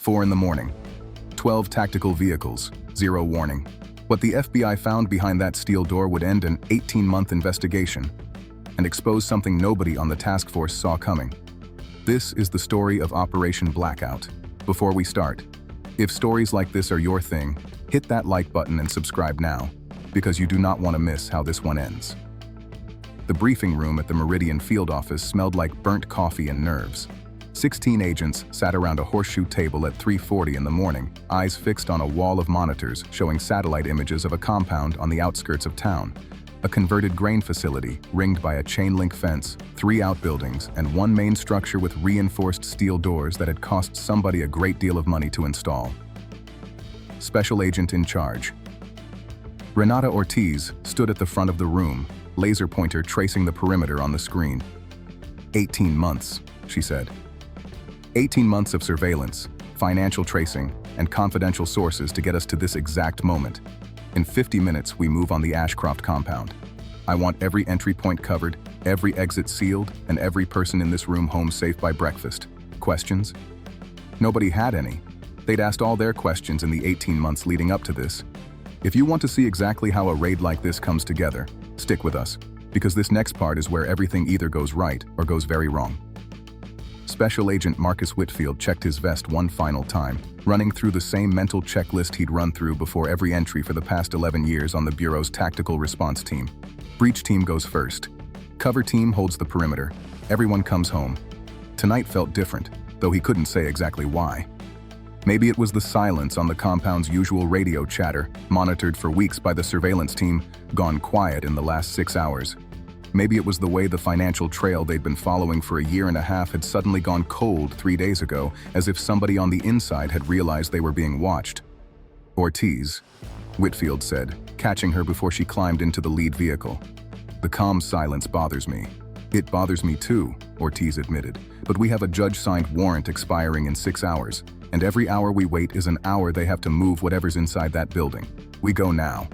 4 in the morning. 12 tactical vehicles, 0 warning. What the FBI found behind that steel door would end an 18-month investigation and expose something nobody on the task force saw coming. This is the story of Operation Blackout. Before we start, if stories like this are your thing, hit that like button and subscribe now, because you do not want to miss how this one ends. The briefing room at the Meridian field office smelled like burnt coffee and nerves. 16 agents sat around a horseshoe table at 3:40 in the morning, eyes fixed on a wall of monitors showing satellite images of a compound on the outskirts of town. A converted grain facility, ringed by a chain-link fence, 3 outbuildings, and 1 main structure with reinforced steel doors that had cost somebody a great deal of money to install. Special agent in charge. Renata Ortiz stood at the front of the room, laser pointer tracing the perimeter on the screen. 18 months, she said. 18 months of surveillance, financial tracing, and confidential sources to get us to this exact moment. In 50 minutes, we move on the Ashcroft compound. I want every entry point covered, every exit sealed, and every person in this room home safe by breakfast. Questions? Nobody had any. They'd asked all their questions in the 18 months leading up to this. If you want to see exactly how a raid like this comes together, stick with us, because this next part is where everything either goes right or goes very wrong. Special Agent Marcus Whitfield checked his vest one final time, running through the same mental checklist he'd run through before every entry for the past 11 years on the Bureau's tactical response team. Breach team goes first. Cover team holds the perimeter. Everyone comes home. Tonight felt different, though he couldn't say exactly why. Maybe it was the silence on the compound's usual radio chatter, monitored for weeks by the surveillance team, gone quiet in the last 6 hours. Maybe it was the way the financial trail they'd been following for a year and a half had suddenly gone cold 3 days ago, as if somebody on the inside had realized they were being watched. Ortiz, Whitfield said, catching her before she climbed into the lead vehicle. The calm silence bothers me. It bothers me too, Ortiz admitted, but we have a judge-signed warrant expiring in 6 hours, and every hour we wait is an hour they have to move whatever's inside that building. We go now.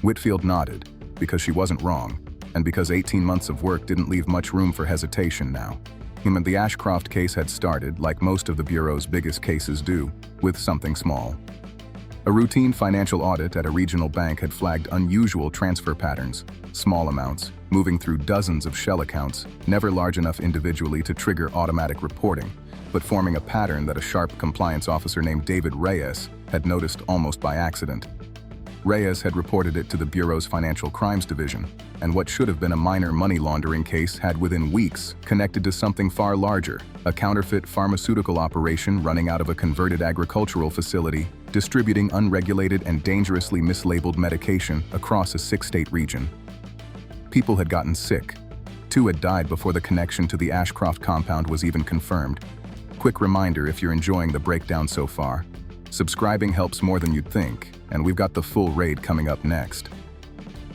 Whitfield nodded, because she wasn't wrong, and because 18 months of work didn't leave much room for hesitation now. Him and the Ashcroft case had started, like most of the Bureau's biggest cases do, with something small. A routine financial audit at a regional bank had flagged unusual transfer patterns, small amounts, moving through dozens of shell accounts, never large enough individually to trigger automatic reporting, but forming a pattern that a sharp compliance officer named David Reyes had noticed almost by accident. Reyes had reported it to the Bureau's Financial Crimes Division, and what should have been a minor money laundering case had within weeks connected to something far larger, a counterfeit pharmaceutical operation running out of a converted agricultural facility, distributing unregulated and dangerously mislabeled medication across a 6-state region. People had gotten sick. 2 had died before the connection to the Ashcroft compound was even confirmed. Quick reminder if you're enjoying the breakdown so far. Subscribing helps more than you'd think, and we've got the full raid coming up next.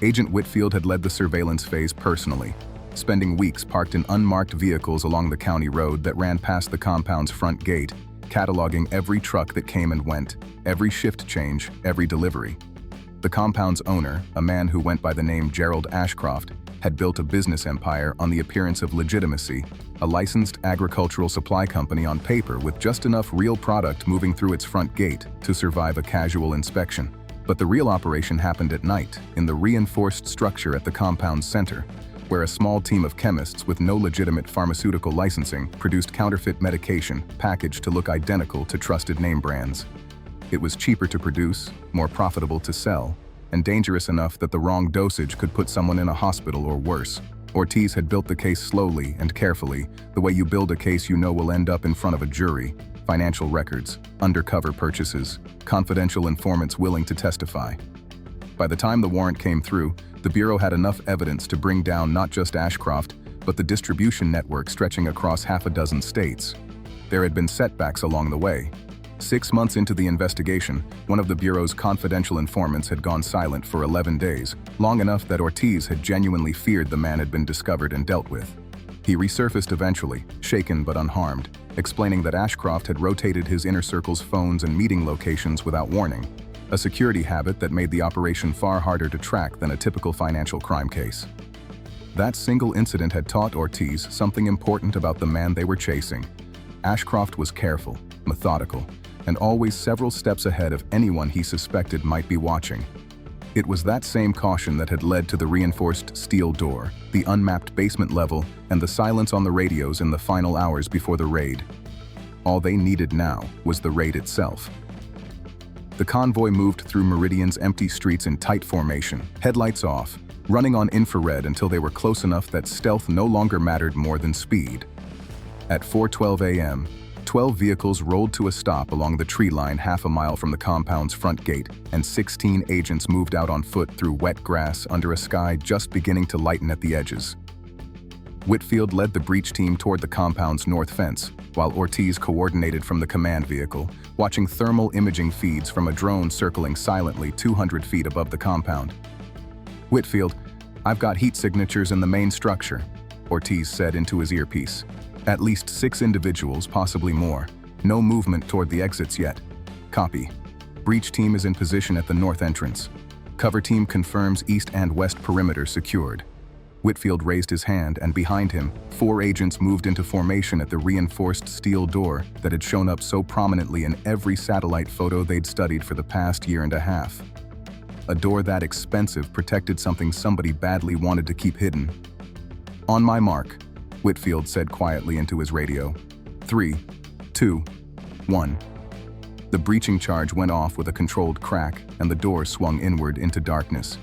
Agent Whitfield had led the surveillance phase personally, spending weeks parked in unmarked vehicles along the county road that ran past the compound's front gate, cataloging every truck that came and went, every shift change, every delivery. The compound's owner, a man who went by the name Gerald Ashcroft, had built a business empire on the appearance of legitimacy, a licensed agricultural supply company on paper with just enough real product moving through its front gate to survive a casual inspection. But the real operation happened at night, in the reinforced structure at the compound's center, where a small team of chemists with no legitimate pharmaceutical licensing produced counterfeit medication packaged to look identical to trusted name brands. It was cheaper to produce, more profitable to sell, and dangerous enough that the wrong dosage could put someone in a hospital or worse. Ortiz had built the case slowly and carefully, the way you build a case you know will end up in front of a jury: financial records, undercover purchases, confidential informants willing to testify. By the time the warrant came through, the Bureau had enough evidence to bring down not just Ashcroft, but the distribution network stretching across half a dozen states. There had been setbacks along the way. 6 months into the investigation, one of the Bureau's confidential informants had gone silent for 11 days, long enough that Ortiz had genuinely feared the man had been discovered and dealt with. He resurfaced eventually, shaken but unharmed, explaining that Ashcroft had rotated his inner circle's phones and meeting locations without warning, a security habit that made the operation far harder to track than a typical financial crime case. That single incident had taught Ortiz something important about the man they were chasing. Ashcroft was careful, methodical, and always several steps ahead of anyone he suspected might be watching. It was that same caution that had led to the reinforced steel door, the unmapped basement level, and the silence on the radios in the final hours before the raid. All they needed now was the raid itself. The convoy moved through Meridian's empty streets in tight formation, headlights off, running on infrared until they were close enough that stealth no longer mattered more than speed. At 4:12 a.m., 12 vehicles rolled to a stop along the tree line half a mile from the compound's front gate, and 16 agents moved out on foot through wet grass under a sky just beginning to lighten at the edges. Whitfield led the breach team toward the compound's north fence, while Ortiz coordinated from the command vehicle, watching thermal imaging feeds from a drone circling silently 200 feet above the compound. "Whitfield, I've got heat signatures in the main structure," Ortiz said into his earpiece. "At least 6 individuals, possibly more. No movement toward the exits yet. Copy. Breach team is in position at the north entrance. Cover team confirms east and west perimeter secured." Whitfield raised his hand, and behind him, 4 agents moved into formation at the reinforced steel door that had shown up so prominently in every satellite photo they'd studied for the past year and a half. A door that expensive protected something somebody badly wanted to keep hidden. "On my mark," Whitfield said quietly into his radio. 3, 2, 1. The breaching charge went off with a controlled crack, and the door swung inward into darkness.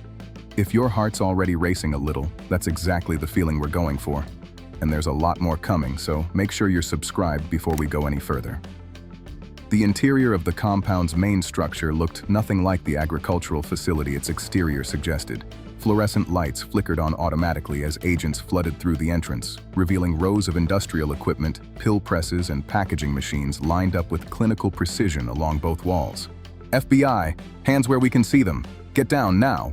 If your heart's already racing a little, that's exactly the feeling we're going for. And there's a lot more coming, so make sure you're subscribed before we go any further. The interior of the compound's main structure looked nothing like the agricultural facility its exterior suggested. Fluorescent lights flickered on automatically as agents flooded through the entrance, revealing rows of industrial equipment, pill presses, and packaging machines lined up with clinical precision along both walls. "FBI, hands where we can see them. Get down now."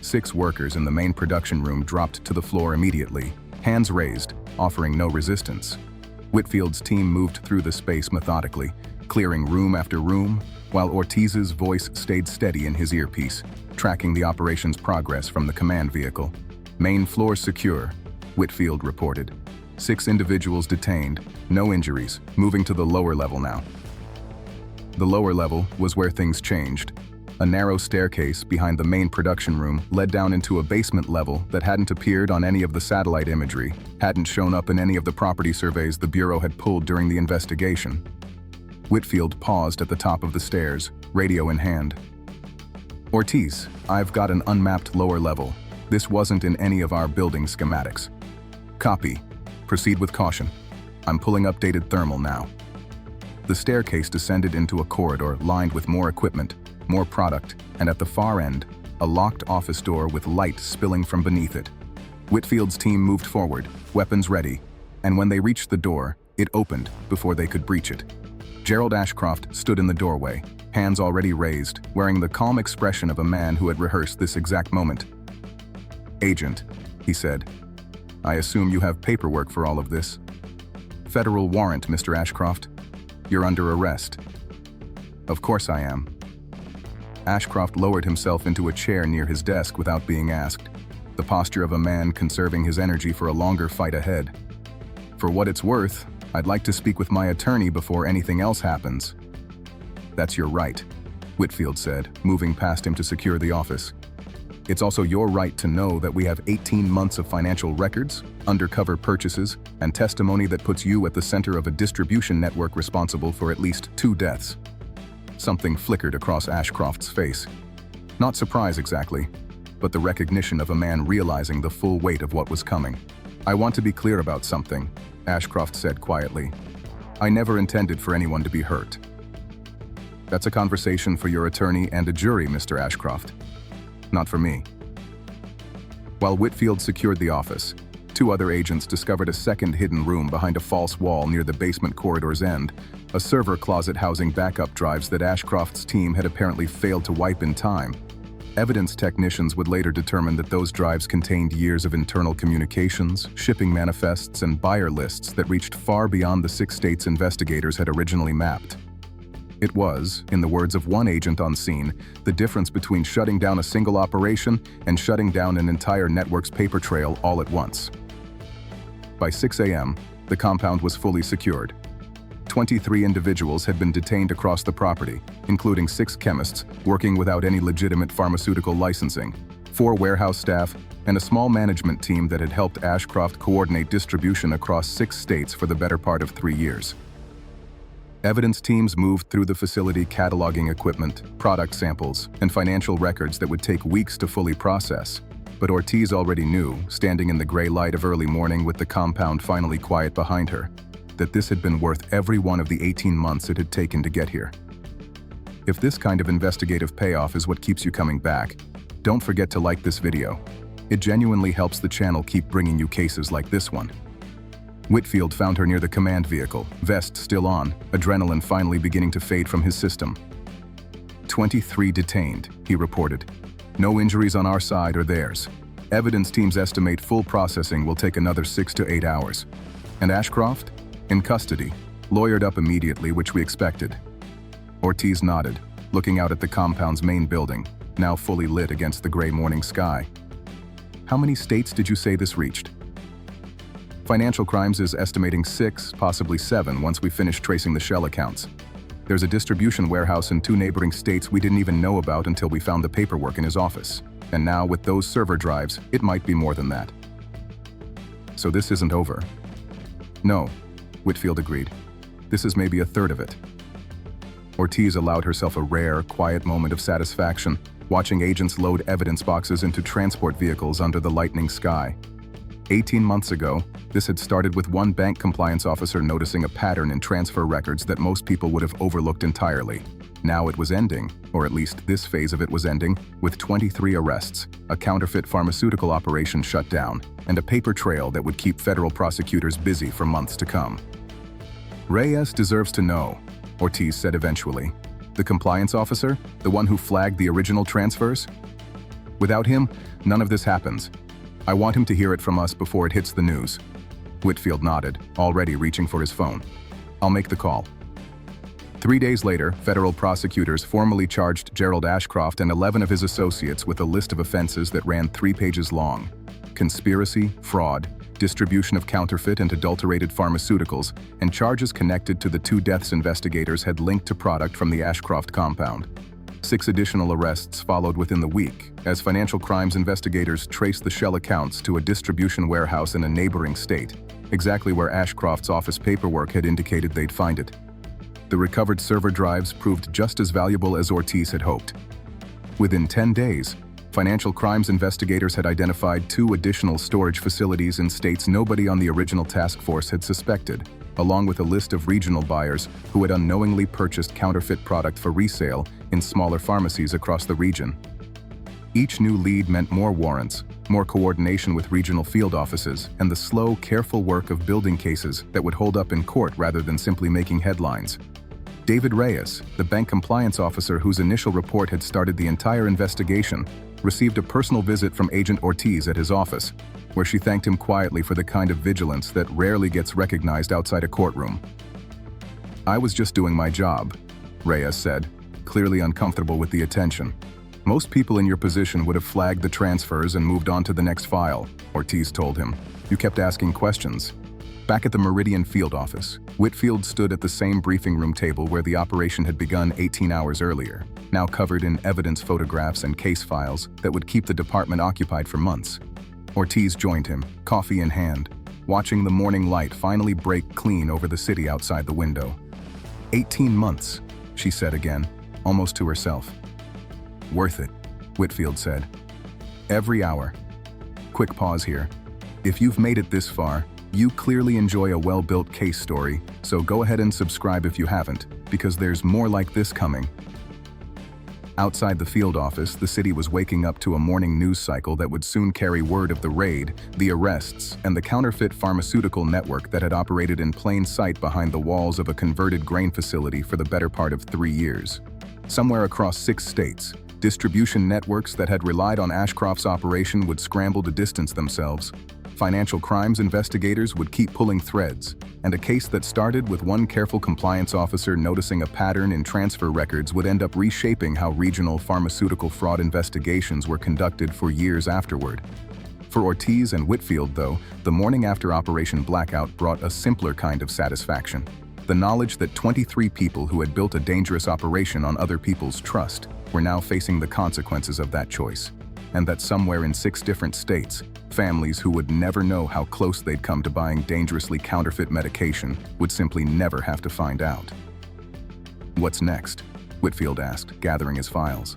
6 workers in the main production room dropped to the floor immediately, hands raised, offering no resistance. Whitfield's team moved through the space methodically, clearing room after room, while Ortiz's voice stayed steady in his earpiece, tracking the operation's progress from the command vehicle. "Main floor secure," Whitfield reported. 6 individuals detained, no injuries, moving to the lower level now. The lower level was where things changed. A narrow staircase behind the main production room led down into a basement level that hadn't appeared on any of the satellite imagery, hadn't shown up in any of the property surveys the Bureau had pulled during the investigation. Whitfield paused at the top of the stairs, radio in hand. "Ortiz, I've got an unmapped lower level. This wasn't in any of our building schematics." "Copy. Proceed with caution. I'm pulling updated thermal now." The staircase descended into a corridor lined with more equipment, more product, and at the far end, a locked office door with light spilling from beneath it. Whitfield's team moved forward, weapons ready, and when they reached the door, it opened before they could breach it. Gerald Ashcroft stood in the doorway, hands already raised, wearing the calm expression of a man who had rehearsed this exact moment. "Agent," he said, "I assume you have paperwork for all of this." "Federal warrant, Mr. Ashcroft. You're under arrest." "Of course I am." Ashcroft lowered himself into a chair near his desk without being asked, the posture of a man conserving his energy for a longer fight ahead. "For what it's worth, I'd like to speak with my attorney before anything else happens." "That's your right," Whitfield said, moving past him to secure the office. "It's also your right to know that we have 18 months of financial records, undercover purchases, and testimony that puts you at the center of a distribution network responsible for at least 2 deaths. Something flickered across Ashcroft's face. Not surprise exactly, but the recognition of a man realizing the full weight of what was coming. "I want to be clear about something," Ashcroft said quietly. "I never intended for anyone to be hurt." "That's a conversation for your attorney and a jury, Mr. Ashcroft. Not for me." While Whitfield secured the office, 2 other agents discovered a second hidden room behind a false wall near the basement corridor's end, a server closet housing backup drives that Ashcroft's team had apparently failed to wipe in time. Evidence technicians would later determine that those drives contained years of internal communications, shipping manifests, and buyer lists that reached far beyond the 6 states investigators had originally mapped. It was, in the words of one agent on scene, the difference between shutting down a single operation and shutting down an entire network's paper trail all at once. By 6 a.m., the compound was fully secured. 23 individuals had been detained across the property, including 6 chemists working without any legitimate pharmaceutical licensing, 4 warehouse staff, and a small management team that had helped Ashcroft coordinate distribution across 6 states for the better part of 3 years. Evidence teams moved through the facility cataloging equipment, product samples, and financial records that would take weeks to fully process. But Ortiz already knew, standing in the gray light of early morning with the compound finally quiet behind her, that this had been worth every one of the 18 months it had taken to get here. If this kind of investigative payoff is what keeps you coming back, don't forget to like this video. It genuinely helps the channel keep bringing you cases like this one. Whitfield found her near the command vehicle, vest still on, adrenaline finally beginning to fade from his system. 23 detained, he reported. No injuries on our side or theirs. Evidence teams estimate full processing will take another 6 to 8 hours. And Ashcroft? In custody, lawyered up immediately, which we expected. Ortiz nodded, looking out at the compound's main building, now fully lit against the gray morning sky. How many states did you say this reached? Financial Crimes is estimating 6, possibly 7 once we finish tracing the shell accounts. There's a distribution warehouse in 2 neighboring states we didn't even know about until we found the paperwork in his office. And now with those server drives, it might be more than that. So this isn't over. No, Whitfield agreed. This is maybe a third of it. Ortiz allowed herself a rare, quiet moment of satisfaction, watching agents load evidence boxes into transport vehicles under the lightning sky. 18 months ago, this had started with one bank compliance officer noticing a pattern in transfer records that most people would have overlooked entirely. Now it was ending, or at least this phase of it was ending, with 23 arrests, a counterfeit pharmaceutical operation shut down, and a paper trail that would keep federal prosecutors busy for months to come. Reyes deserves to know, Ortiz said eventually. The compliance officer, the one who flagged the original transfers? Without him, none of this happens. I want him to hear it from us before it hits the news. Whitfield nodded, already reaching for his phone. I'll make the call. 3 days later, federal prosecutors formally charged Gerald Ashcroft and 11 of his associates with a list of offenses that ran 3 pages long. Conspiracy, fraud, distribution of counterfeit and adulterated pharmaceuticals, and charges connected to the 2 deaths investigators had linked to product from the Ashcroft compound. 6 additional arrests followed within the week, as financial crimes investigators traced the shell accounts to a distribution warehouse in a neighboring state, exactly where Ashcroft's office paperwork had indicated they'd find it. The recovered server drives proved just as valuable as Ortiz had hoped. Within 10 days, financial crimes investigators had identified 2 additional storage facilities in states nobody on the original task force had suspected, along with a list of regional buyers who had unknowingly purchased counterfeit product for resale in smaller pharmacies across the region. Each new lead meant more warrants, more coordination with regional field offices, and the slow, careful work of building cases that would hold up in court rather than simply making headlines. David Reyes, the bank compliance officer whose initial report had started the entire investigation, received a personal visit from Agent Ortiz at his office, where she thanked him quietly for the kind of vigilance that rarely gets recognized outside a courtroom. I was just doing my job, Reyes said, clearly uncomfortable with the attention. Most people in your position would have flagged the transfers and moved on to the next file, Ortiz told him. You kept asking questions. Back at the Meridian field office, Whitfield stood at the same briefing room table where the operation had begun 18 hours earlier, now covered in evidence photographs and case files that would keep the department occupied for months. Ortiz joined him, coffee in hand, watching the morning light finally break clean over the city outside the window. 18 months, she said again, almost to herself. Worth it, Whitfield said. Every hour. Quick pause here. If you've made it this far, you clearly enjoy a well-built case story, so go ahead and subscribe if you haven't, because there's more like this coming. Outside the field office, the city was waking up to a morning news cycle that would soon carry word of the raid, the arrests, and the counterfeit pharmaceutical network that had operated in plain sight behind the walls of a converted grain facility for the better part of 3 years. Somewhere across 6 states, distribution networks that had relied on Ashcroft's operation would scramble to distance themselves. Financial crimes investigators would keep pulling threads, and a case that started with one careful compliance officer noticing a pattern in transfer records would end up reshaping how regional pharmaceutical fraud investigations were conducted for years afterward. For Ortiz and Whitfield, though, the morning after Operation Blackout brought a simpler kind of satisfaction. The knowledge that 23 people who had built a dangerous operation on other people's trust were now facing the consequences of that choice, and that somewhere in 6 different states, families who would never know how close they'd come to buying dangerously counterfeit medication would simply never have to find out. "What's next?" Whitfield asked, gathering his files.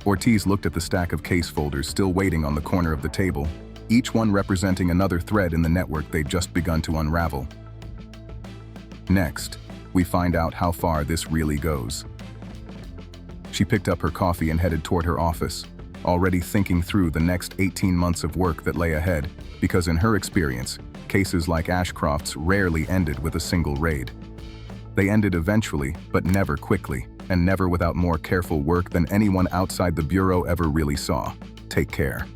Ortiz looked at the stack of case folders still waiting on the corner of the table, each one representing another thread in the network they'd just begun to unravel. "Next, we find out how far this really goes." She picked up her coffee and headed toward her office, already thinking through the next 18 months of work that lay ahead, because in her experience, cases like Ashcroft's rarely ended with a single raid. They ended eventually, but never quickly, and never without more careful work than anyone outside the Bureau ever really saw. Take care.